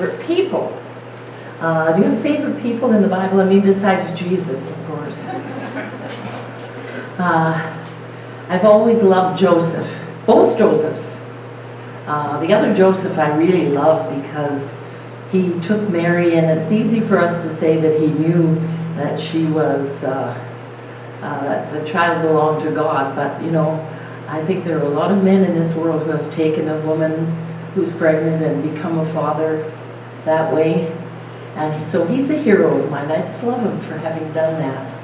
People. Do you have favorite people in the Bible? I mean, besides Jesus, of course. I've always loved Joseph, both Josephs. The other Joseph I really love because he took Mary, and it's easy for us to say that he knew that she was, that the child belonged to God, but you know, I think there are a lot of men in this world who have taken a woman who's pregnant and become a father that way. And so he's a hero of mine. I just love him for having done that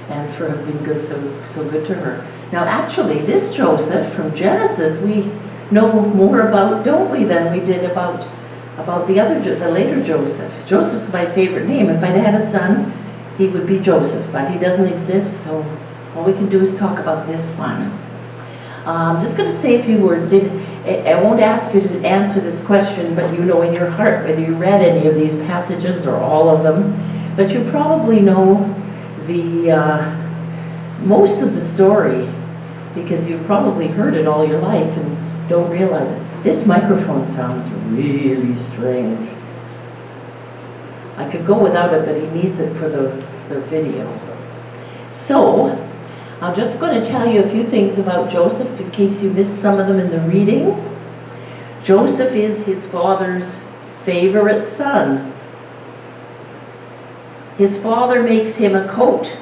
and for being good, so good to her. Now actually, this Joseph from Genesis we know more about, don't we, than we did about the later Joseph. Joseph's my favorite name. If I'd had a son, he would be Joseph, but he doesn't exist, so all we can do is talk about this one. I'm just going to say a few words. I won't ask you to answer this question, but you know in your heart whether you read any of these passages or all of them. But you probably know the most of the story because you've probably heard it all your life and don't realize it. This microphone sounds really strange. I could go without it, but he needs it for the video. So, I'm just going to tell you a few things about Joseph in case you missed some of them in the reading. Joseph is his father's favorite son. His father makes him a coat,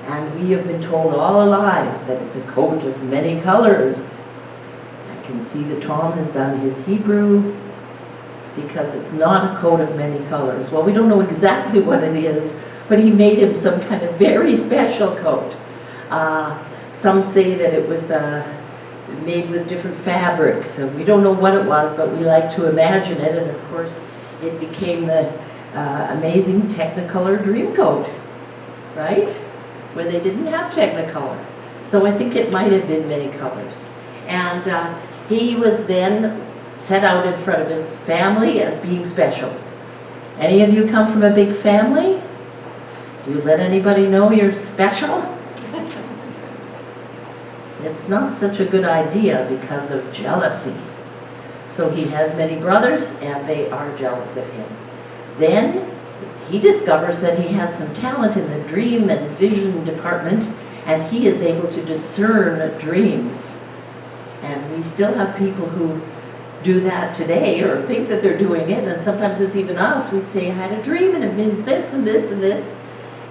and we have been told all our lives that it's a coat of many colors. I can see that Tom has done his Hebrew because it's not a coat of many colors. Well, we don't know exactly what it is, but he made him some kind of very special coat. Some say that it was made with different fabrics. And we don't know what it was, but we like to imagine it. And of course, it became the amazing Technicolor Dreamcoat, right? Where they didn't have Technicolor. So I think it might have been many colors. And he was then set out in front of his family as being special. Any of you come from a big family? Do you let anybody know you're special? It's not such a good idea because of jealousy. So he has many brothers and they are jealous of him. Then he discovers that he has some talent in the dream and vision department, and he is able to discern dreams. And we still have people who do that today or think that they're doing it, and sometimes it's even us. We say, I had a dream and it means this and this and this,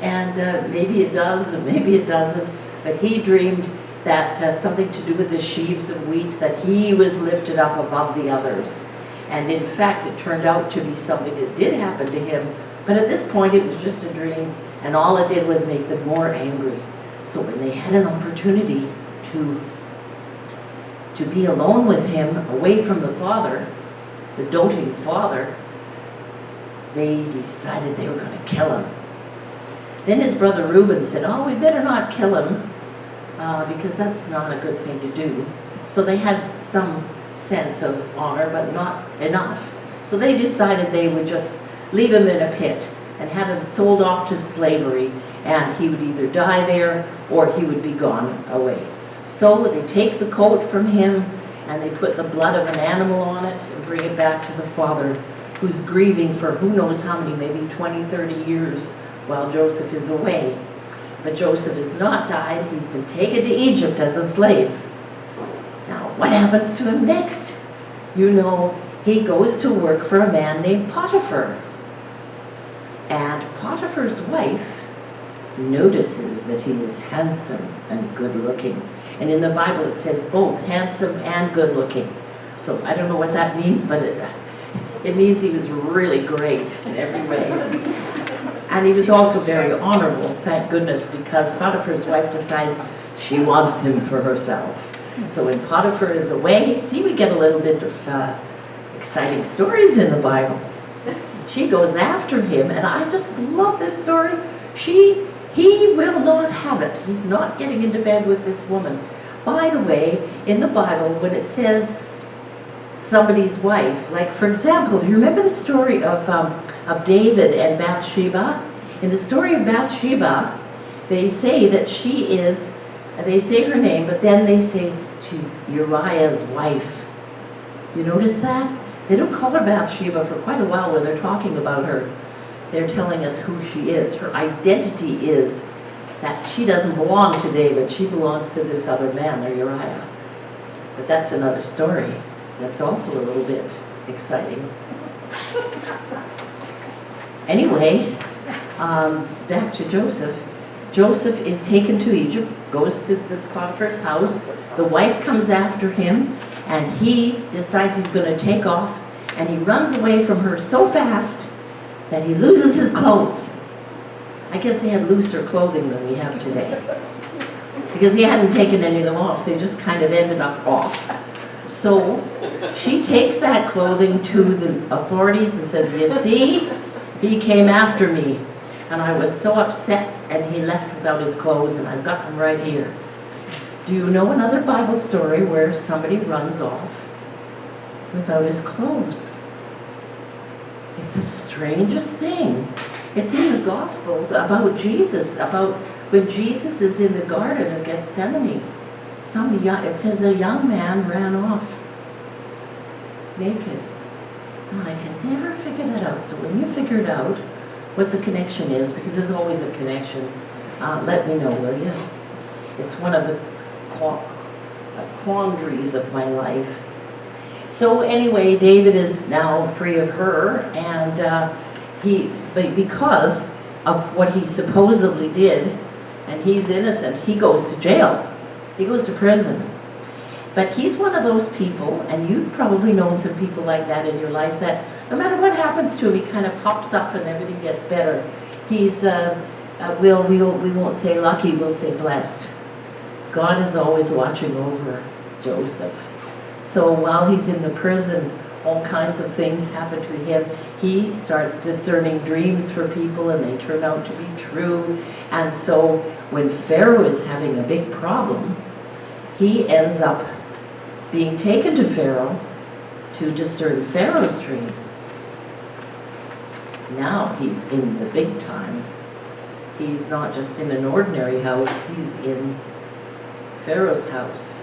and maybe it does and maybe it doesn't, but he dreamed that something to do with the sheaves of wheat, that he was lifted up above the others. And in fact, it turned out to be something that did happen to him, but at this point it was just a dream, and all it did was make them more angry. So when they had an opportunity to be alone with him, away from the father, the doting father, they decided they were going to kill him. Then his brother Reuben said, oh, we better not kill him, because that's not a good thing to do. So they had some sense of honor, but not enough. So they decided they would just leave him in a pit and have him sold off to slavery, and he would either die there or he would be gone away. So they take the coat from him and they put the blood of an animal on it and bring it back to the father, who's grieving for who knows how many, maybe 20, 30 years while Joseph is away. But Joseph has not died. He's been taken to Egypt as a slave. Now, what happens to him next? You know, he goes to work for a man named Potiphar. And Potiphar's wife notices that he is handsome and good looking. And in the Bible it says both handsome and good looking. So I don't know what that means, but it means he was really great in every way. And he was also very honorable, thank goodness, because Potiphar's wife decides she wants him for herself. So when Potiphar is away, see, we get a little bit of exciting stories in the Bible. She goes after him, and I just love this story. He will not have it. He's not getting into bed with this woman. By the way, in the Bible, when it says somebody's wife, like for example, do you remember the story of David and Bathsheba? In the story of Bathsheba, they say that she is, they say her name, but then they say she's Uriah's wife. You notice that? They don't call her Bathsheba for quite a while when they're talking about her. They're telling us who she is. Her identity is that she doesn't belong to David. She belongs to this other man, or Uriah. But that's another story. That's also a little bit exciting. Anyway, back to Joseph. Joseph is taken to Egypt, goes to the Potiphar's house. The wife comes after him, and he decides he's going to take off, and he runs away from her so fast that he loses his clothes. I guess they had looser clothing than we have today, because he hadn't taken any of them off. They just kind of ended up off. So she takes that clothing to the authorities and says, you see, he came after me, and I was so upset, and he left without his clothes, and I've got them right here. Do you know another Bible story where somebody runs off without his clothes? It's the strangest thing. It's in the Gospels about Jesus, about when Jesus is in the Garden of Gethsemane. It says a young man ran off naked. And I can never figure that out. So when you figure it out, what the connection is, because there's always a connection, let me know, will you? It's one of the quandaries of my life. So anyway, David is now free of her, and because of what he supposedly did, and he's innocent, he goes to jail. He goes to prison. But he's one of those people, and you've probably known some people like that in your life, that no matter what happens to him, he kind of pops up and everything gets better. He's, we won't say lucky, we'll say blessed. God is always watching over Joseph. So while he's in the prison, all kinds of things happen to him. He starts discerning dreams for people, and they turn out to be true. And so when Pharaoh is having a big problem, he ends up being taken to Pharaoh to discern Pharaoh's dream. Now he's in the big time. He's not just in an ordinary house, he's in Pharaoh's house.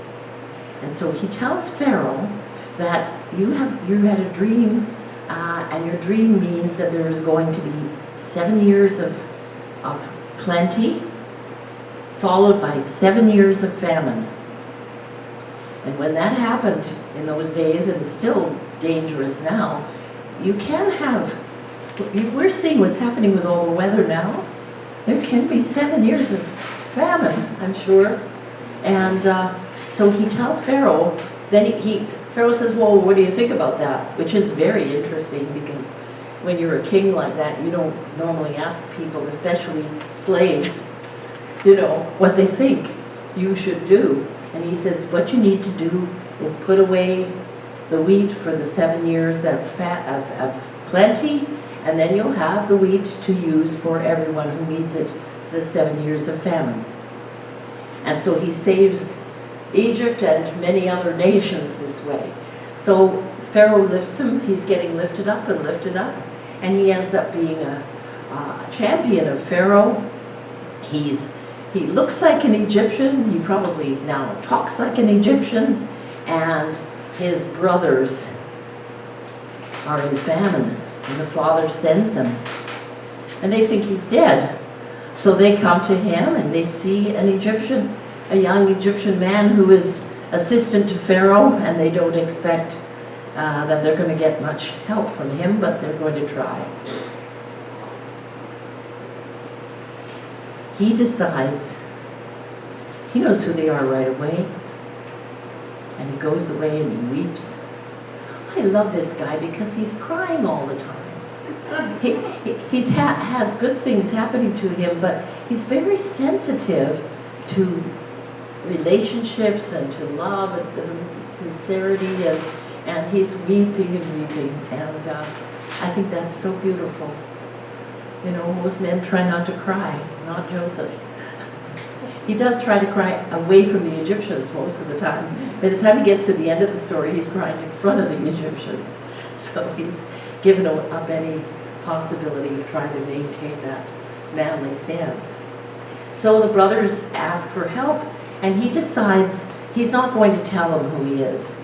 And so he tells Pharaoh that you had a dream, and your dream means that there is going to be 7 years of plenty, followed by 7 years of famine. And when that happened in those days, and is still dangerous now, you can have, we're seeing what's happening with all the weather now. There can be 7 years of famine, I'm sure. And so he tells Pharaoh, then Pharaoh says, well, what do you think about that? Which is very interesting, because when you're a king like that, you don't normally ask people, especially slaves, what they think you should do. And he says, what you need to do is put away the wheat for the 7 years of plenty, and then you'll have the wheat to use for everyone who needs it for the 7 years of famine. And so he saves Egypt and many other nations this way. So Pharaoh lifts him, he's getting lifted up, and he ends up being a champion of Pharaoh. He looks like an Egyptian, he probably now talks like an Egyptian, and his brothers are in famine, and the father sends them. And they think he's dead. So they come to him, and they see a young Egyptian man who is assistant to Pharaoh, and they don't expect that they're going to get much help from him, but they're going to try. He decides, he knows who they are right away, and he goes away and he weeps. I love this guy because he's crying all the time. He has good things happening to him, but he's very sensitive to relationships and to love and sincerity, and he's weeping and weeping, and I think that's so beautiful. Most men try not to cry, not Joseph. He does try to cry away from the Egyptians most of the time. By the time he gets to the end of the story, he's crying in front of the Egyptians. So he's given up any possibility of trying to maintain that manly stance. So the brothers ask for help, and he decides he's not going to tell them who he is.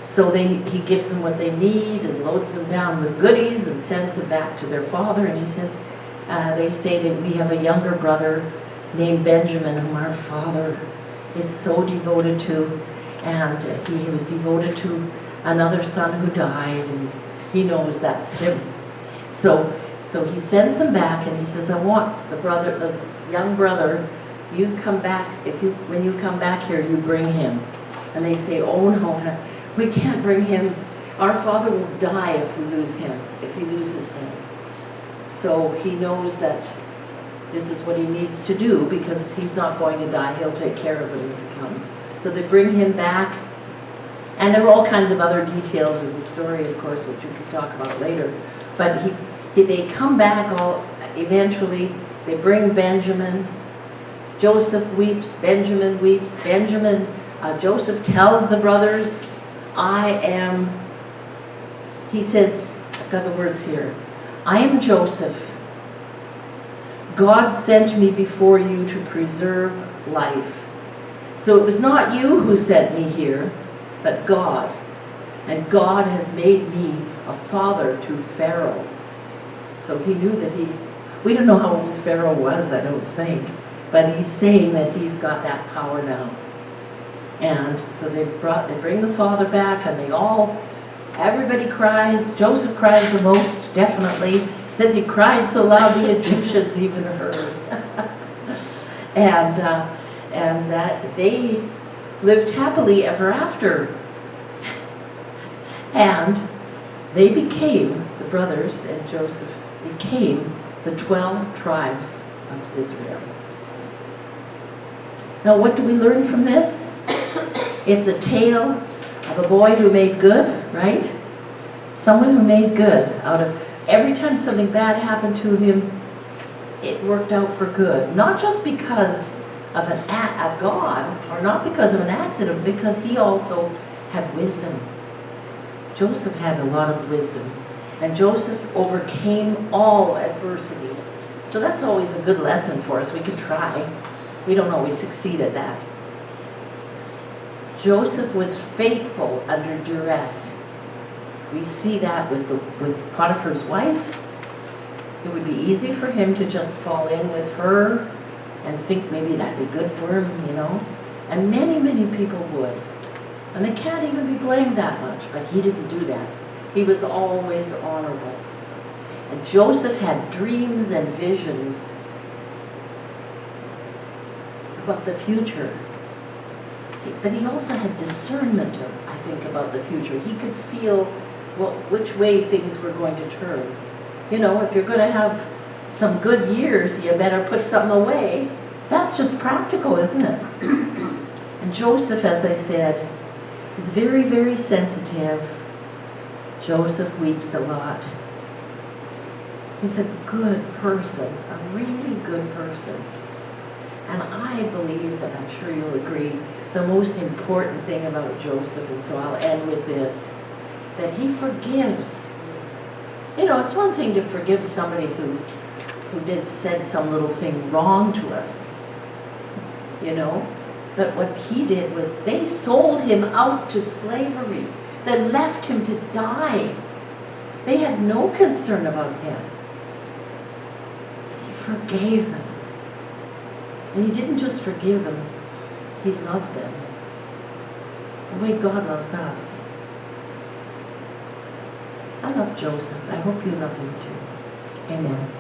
So he gives them what they need and loads them down with goodies and sends them back to their father. And he says, they say that we have a younger brother named Benjamin, whom our father is so devoted to. And he was devoted to another son who died, and he knows that's him. So he sends them back, and he says, I want the young brother, you come back, when you come back here, you bring him. And they say, oh no, we can't bring him. Our father will die if we lose him, if he loses him. So he knows that this is what he needs to do, because he's not going to die. He'll take care of him if he comes. So they bring him back. And there were all kinds of other details of the story, of course, which you could talk about later. But they come back eventually. They bring Benjamin. Joseph weeps. Benjamin weeps. Joseph tells the brothers, he says, I've got the words here, I am Joseph. God sent me before you to preserve life. So it was not you who sent me here, but God. And God has made me a father to Pharaoh. So he knew that we don't know how old Pharaoh was, I don't think, but he's saying that he's got that power now. And so they bring the father back, and everybody cries. Joseph cries the most, definitely. It says he cried so loud the Egyptians even heard. and that they lived happily ever after. And they became, the brothers and Joseph became the 12 tribes of Israel. Now what do we learn from this? It's a tale of a boy who made good, right? Someone who made good out of every time something bad happened to him, it worked out for good. Not just because of an act of God, or not because of an accident, because he also had wisdom. Joseph had a lot of wisdom, and Joseph overcame all adversity. So that's always a good lesson for us. We can try. We don't always succeed at that. Joseph was faithful under duress. We see that with Potiphar's wife. It would be easy for him to just fall in with her and think maybe that'd be good for him, you know. And many, many people would. And they can't even be blamed that much, but he didn't do that. He was always honorable. And Joseph had dreams and visions about the future. But he also had discernment, I think, about the future. He could feel which way things were going to turn. You know, if you're going to have some good years, you better put something away. That's just practical, isn't it? And Joseph, as I said, is very, very sensitive. Joseph weeps a lot. He's a good person, a really good person. And I believe, and I'm sure you'll agree, the most important thing about Joseph, and so I'll end with this, that he forgives. You know, it's one thing to forgive somebody who said some little thing wrong to us, you know, but what he did was they sold him out to slavery. They left him to die. They had no concern about him. He forgave them. And he didn't just forgive them, he loved them. The way God loves us. I love Joseph. I hope you love him too. Amen.